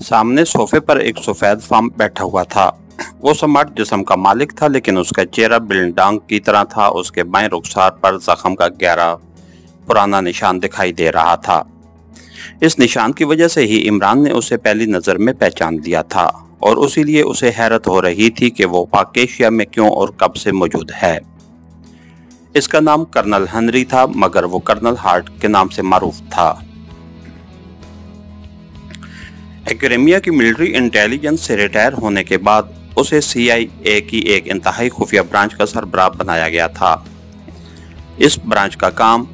सामने सोफे पर एक सफेद फार्म बैठा हुआ था। वो सम्राट जिस्म का मालिक था, लेकिन उसका चेहरा बिल्डांग की तरह था। उसके बाएं रुखसार पर जख्म का गहरा पुराना निशान दिखाई दे रहा था। इस निशान की वजह से ही इमरान ने उसे पहली नजर में पहचान लिया था, और इसीलिए उसे हैरत हो रही थी कि वो पाक एशिया में क्यों और कब से मौजूद है। इसका नाम कर्नल हेनरी था, मगर वो कर्नल हार्ट के नाम से मारूफ था। एक्रेमिया की मिलिट्री इंटेलिजेंस से रिटायर होने के बाद उसे CIA की एक इंतहाई खुफिया ब्रांच का सरबराह बनाया गया था। इस ब्रांच का काम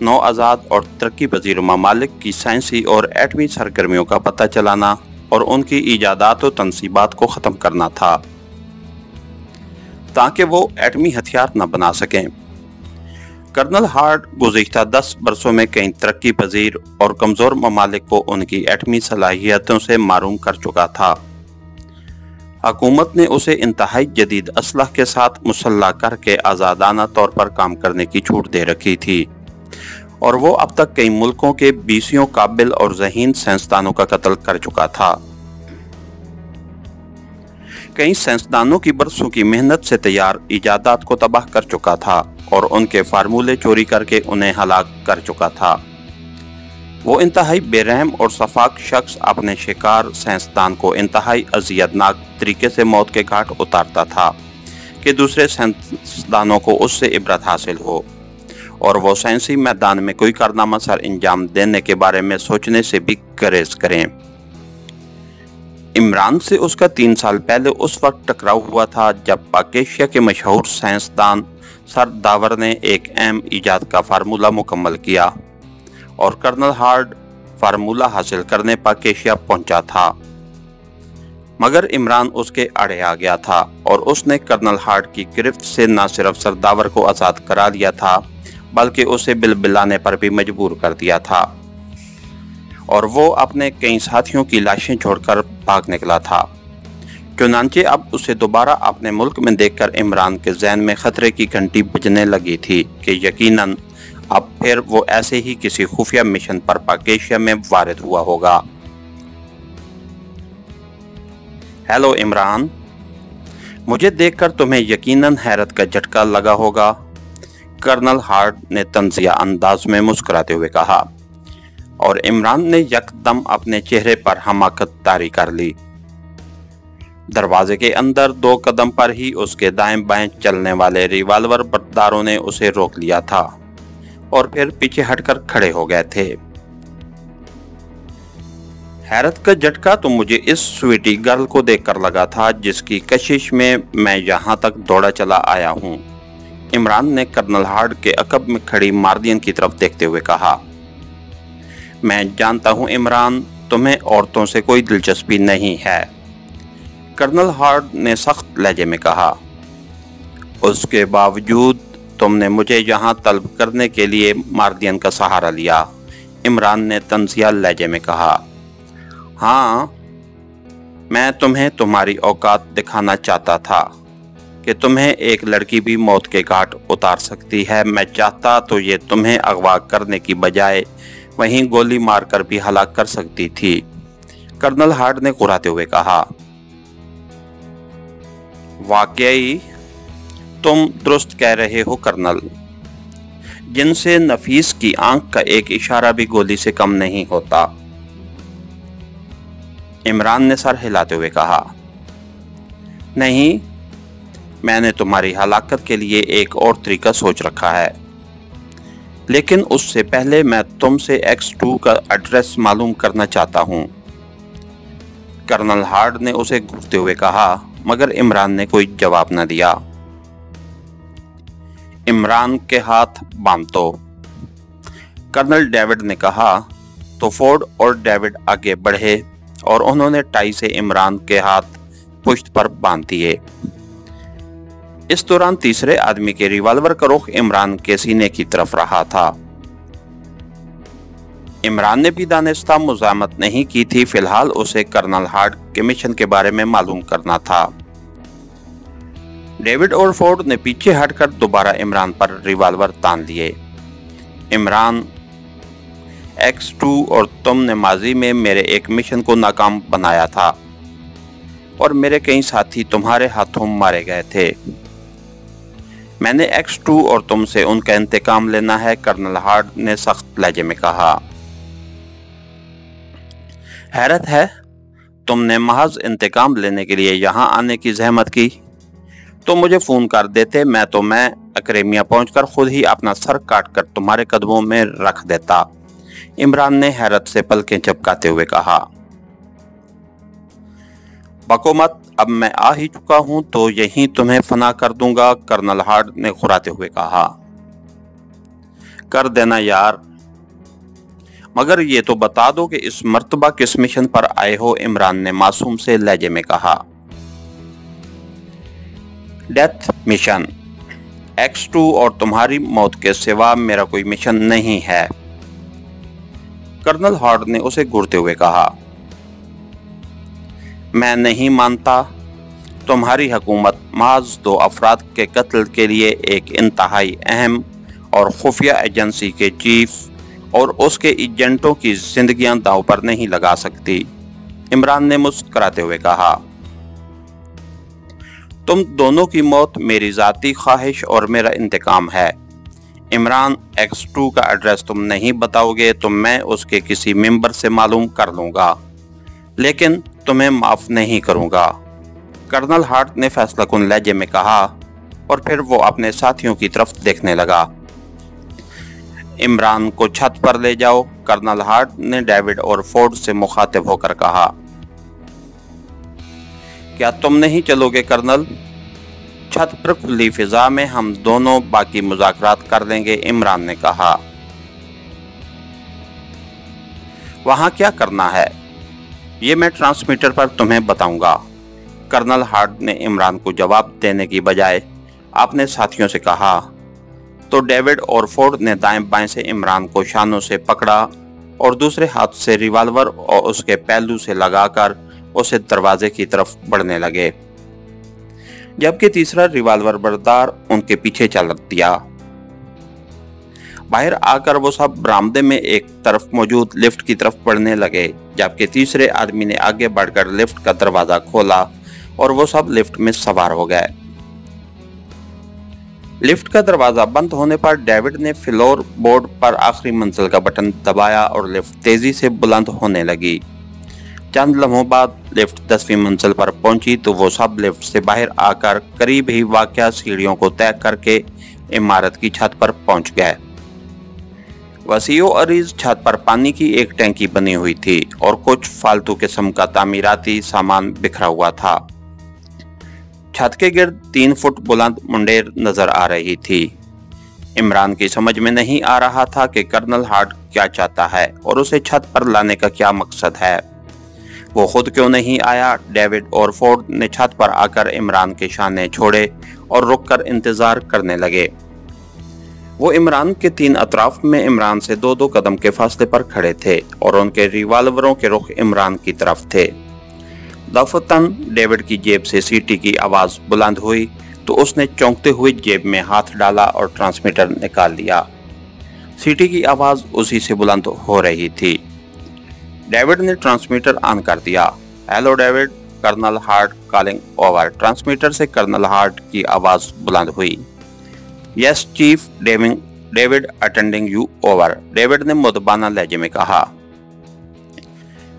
नौ आज़ाद और तरक्की पजीर ममालिक की साइंसी और एटमी सरगर्मियों का पता चलाना और उनकी इजादात और तनसीबात को ख़त्म करना था, ताकि वो एटमी हथियार न बना सकें। कर्नल हार्ट गुज़िश्ता 10 बरसों में कई तरक्की पजीर और कमज़ोर ममालिक को उनकी एटमी सलाहियतों से मारूम कर चुका था। हुकूमत ने उसे इंतहाई जदीद असलह के साथ मुसल्लह करके आज़ादाना तौर पर काम करने की छूट दे रखी थी, और वो अब तक कई मुल्कों के 20 काबिल और ज़हीन साइंसदानों का कत्ल कर चुका था। कई साइंसदानों की बरसों की मेहनत से तैयार इजादात को तबाह कर चुका था और उनके फार्मूले चोरी करके उन्हें हलाक कर चुका था। वो इंतहाई बेरहम और सफाक शख्स अपने शिकार साइंसदान को इंतहाई अजियतनाक तरीके से मौत के घाट उतारता था कि दूसरे साइंसदानों को उससे इबरत हासिल हो और वो साइंसी मैदान में कोई कारनामा सर अंजाम देने के बारे में सोचने से भी गुरेज करें। इमरान से उसका 3 साल पहले उस वक्त टकराव हुआ था जब पाक एशिया के मशहूर साइंसदान सर दावर ने एक अहम इजाद का फार्मूला मुकम्मल किया और कर्नल हार्ट फार्मूला हासिल करने पाक एशिया पहुंचा था। मगर इमरान उसके आड़े आ गया था और उसने कर्नल हार्ट की गिरफ्त से न सिर्फ सर दावर को आज़ाद करा दिया था, बल्कि उसे बिलबिलाने पर भी मजबूर कर दिया था, और वो अपने कई साथियों की लाशें छोड़कर भाग निकला था। चुनांचे अब उसे दोबारा अपने मुल्क में देखकर इमरान के ज़हन में खतरे की घंटी बजने लगी थी कि यकीनन अब फिर वो ऐसे ही किसी खुफिया मिशन पर पाक एशिया में वारिद हुआ होगा। हेलो इमरान, मुझे देखकर तुम्हें यकीनन हैरत का झटका लगा होगा, कर्नल हार्ट ने तंजिया अंदाज में मुस्कुराते हुए कहा, और इमरान ने यकदम अपने चेहरे पर हमाकत तारी कर ली। दरवाजे के अंदर 2 कदम पर ही उसके दाएं बाएं चलने वाले रिवाल्वर बरदारों ने उसे रोक लिया था और फिर पीछे हटकर खड़े हो गए थे। हैरत का झटका तो मुझे इस स्वीटी गर्ल को देखकर लगा था जिसकी कशिश में मैं यहाँ तक दौड़ा चला आया हूँ, इमरान ने कर्नल हार्ट के अकब में खड़ी मार्दियन की तरफ देखते हुए कहा। मैं जानता हूँ इमरान, तुम्हें औरतों से कोई दिलचस्पी नहीं है, कर्नल हार्ट ने सख्त लहजे में कहा। उसके बावजूद तुमने मुझे यहाँ तलब करने के लिए मार्दियन का सहारा लिया, इमरान ने तंजिया लहजे में कहा। हाँ, मैं तुम्हें तुम्हारी औकात दिखाना चाहता था कि तुम्हें एक लड़की भी मौत के घाट उतार सकती है। मैं चाहता तो ये तुम्हें अगवा करने की बजाय वहीं गोली मारकर भी हलाक कर सकती थी, कर्नल हार्ट ने कुराते हुए कहा। वाकई तुम दुरुस्त कह रहे हो कर्नल, जिनसे नफीस की आंख का एक इशारा भी गोली से कम नहीं होता, इमरान ने सर हिलाते हुए कहा। नहीं, मैंने तुम्हारी हलाकत के लिए एक और तरीका सोच रखा है, लेकिन उससे पहले मैं तुमसे X2 का एड्रेस मालूम करना चाहता हूं, कर्नल हार्ट ने उसे घूरते हुए कहा, मगर इमरान ने कोई जवाब न दिया। इमरान के हाथ बांध दो, कर्नल डेविड ने कहा। तो फोर्ड और डेविड आगे बढ़े और उन्होंने टाई से इमरान के हाथ पुश्त पर बांध दिए। इस दौरान तीसरे आदमी के रिवाल्वर का रुख इमरान के सीने की तरफ रहा था। इमरान ने भी दानिस्ता मुज़ामत नहीं की थी, फिलहाल उसे कर्नल हार्ट के मिशन के बारे में मालूम करना था। डेविड और फोर्ड ने पीछे हटकर दोबारा इमरान पर रिवाल्वर तान लिए। इमरान X2 और तुमने माजी में मेरे एक मिशन को नाकाम बनाया था और मेरे कई साथी तुम्हारे हाथों मारे गए थे। मैंने X2 और तुमसे उनका इंतकाम लेना है, कर्नल हार्ड ने सख्त लहजे में कहा। हैरत है, तुमने महज इंतकाम लेने के लिए यहाँ आने की जहमत की। तो मुझे फोन कर देते, मैं अक्रेमिया पहुंचकर खुद ही अपना सर काटकर तुम्हारे कदमों में रख देता। इमरान ने हैरत से पलकें झपकाते हुए कहा। बको मत, अब मैं आ ही चुका हूं तो यहीं तुम्हें फना कर दूंगा, कर्नल हार्ड ने खुराते हुए कहा। कर देना यार, मगर ये तो बता दो कि इस मर्तबा किस मिशन पर आए हो, इमरान ने मासूम से लहजे में कहा। Death mission. X2 और तुम्हारी मौत के सिवा मेरा कोई मिशन नहीं है, कर्नल हार्ड ने उसे घूरते हुए कहा। मैं नहीं मानता, तुम्हारी हुकूमत महज 2 अफराद के कत्ल के लिए एक इंतहाई अहम और खुफिया एजेंसी के चीफ और उसके एजेंटों की जिंदगियां दांव पर नहीं लगा सकती, इमरान ने मुस्कुराते हुए कहा। तुम दोनों की मौत मेरी जाती ख्वाहिश और मेरा इंतकाम है। इमरान, X2 का एड्रेस तुम नहीं बताओगे तो मैं उसके किसी मेंबर से मालूम कर लूंगा, लेकिन तुम्हें माफ नहीं करूंगा, कर्नल हार्ड ने फैसलाकुन लहजे में कहा और फिर वो अपने साथियों की तरफ देखने लगा। इमरान को छत पर ले जाओ, कर्नल हार्ड ने डेविड और फोर्ड से मुखातिब होकर कहा। क्या तुम नहीं चलोगे कर्नल? छत पर खुली फिजा में हम दोनों बाकी मुज़ाकरात कर लेंगे, इमरान ने कहा। वहां क्या करना है ये मैं ट्रांसमीटर पर तुम्हें बताऊंगा, कर्नल हार्ड ने इमरान को जवाब देने की बजाय अपने साथियों से कहा। तो डेविड और फोर्ड ने दाएं बाएं से इमरान को शानों से पकड़ा और दूसरे हाथ से रिवाल्वर और उसके पहलू से लगाकर उसे दरवाजे की तरफ बढ़ने लगे, जबकि तीसरा रिवाल्वर बरदार उनके पीछे चल दिया। बाहर आकर वो सब बरामदे में एक तरफ मौजूद लिफ्ट की तरफ बढ़ने लगे, जबकि तीसरे आदमी ने आगे बढ़कर लिफ्ट का दरवाजा खोला और वो सब लिफ्ट में सवार हो गए। लिफ्ट का दरवाजा बंद होने पर डेविड ने फ्लोर बोर्ड पर आखिरी मंजिल का बटन दबाया और लिफ्ट तेजी से बुलंद होने लगी। चंद लम्हों बाद लिफ्ट 10वीं मंजिल पर पहुंची तो वो सब लिफ्ट से बाहर आकर करीब ही वाक़या सीढ़ियों को तय करके इमारत की छत पर पहुंच गए। वसीओ अरीज छत पर पानी की एक टैंकी बनी हुई थी और कुछ फालतू किस्म का तामीराती सामान बिखरा हुआ था। छत के गिर्द 3 फुट बुलंद मुंडेर नजर आ रही थी। इमरान की समझ में नहीं आ रहा था कि कर्नल हार्ड क्या चाहता है और उसे छत पर लाने का क्या मकसद है। वो खुद क्यों नहीं आया? डेविड और फोर्ड ने छत पर आकर इमरान के शाने छोड़े और रुककर इंतजार करने लगे। वो इमरान के 3 अतराफ में इमरान से 2-2 कदम के फासले पर खड़े थे और उनके रिवाल्वरों के रुख इमरान की तरफ थे। दफतन डेविड की जेब से सीटी की आवाज बुलंद हुई तो उसने चौंकते हुए जेब में हाथ डाला और ट्रांसमीटर निकाल लिया। सीटी की आवाज उसी से बुलंद हो रही थी। डेविड ने ट्रांसमीटर ऑन कर दिया। Hello David, colonel Hard calling over. Transmitter से कर्नल हार्ड की आवाज बुलंद हुई। Yes chief, David attending you over. David ने मुदबाना लहजे में कहा।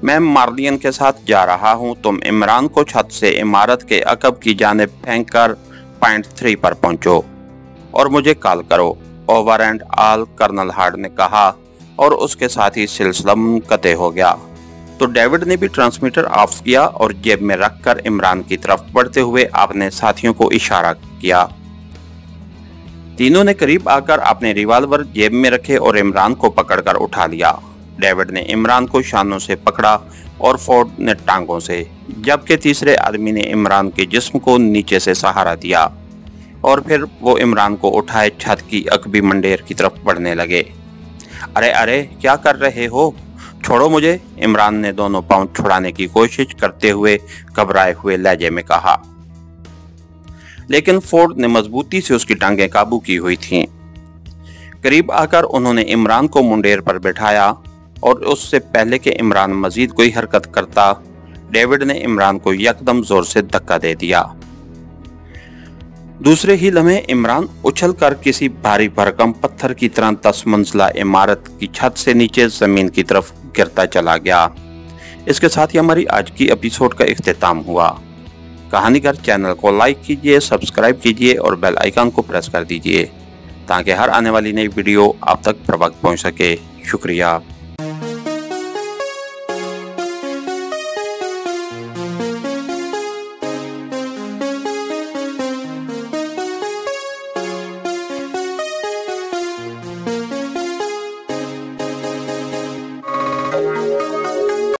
मैं मार्लियन के साथ जा रहा हूं, तुम इमरान को छत से इमारत के अकब की जानिब फेंककर पॉइंट 3 पर पहुंचो और मुझे कॉल करो। Over and all, colonel Hard ने कहा और उसके साथ ही सिलसिला मुनक़ते हो गया। तो डेविड ने भी ट्रांसमीटर ऑफ किया और जेब में रखकर इमरान की तरफ बढ़ते हुए अपने साथियों को इशारा किया। तीनों ने करीब आकर अपने रिवाल्वर जेब में रखे और इमरान को पकड़कर उठा लिया। डेविड ने इमरान को शानों से पकड़ा और फोर्ड ने टांगों से, जबकि तीसरे आदमी ने इमरान के जिस्म को नीचे से सहारा दिया और फिर वो इमरान को उठाए छत की अकबी मंडेर की तरफ बढ़ने लगे। अरे अरे, क्या कर रहे हो? छोड़ो मुझे, इमरान ने दोनों पांव छुड़ाने की कोशिश करते हुए घबराए हुए लहजे में कहा, लेकिन फोर्ड ने मजबूती से उसकी टांगें काबू की हुई थीं। करीब आकर उन्होंने इमरान को मुंडेर पर बैठाया और उससे पहले कि इमरान मजीद कोई हरकत करता, डेविड ने इमरान को यकदम जोर से धक्का दे दिया। दूसरे ही लम्हे इमरान उछलकर किसी भारी भरकम पत्थर की तरह 10 मंजिला इमारत की छत से नीचे जमीन की तरफ गिरता चला गया। इसके साथ ही हमारी आज की एपिसोड का इख्तिताम हुआ। कहानीगर चैनल को लाइक कीजिए, सब्सक्राइब कीजिए और बेल आइकन को प्रेस कर दीजिए ताकि हर आने वाली नई वीडियो आप तक बर वक्त पहुंच सके। शुक्रिया।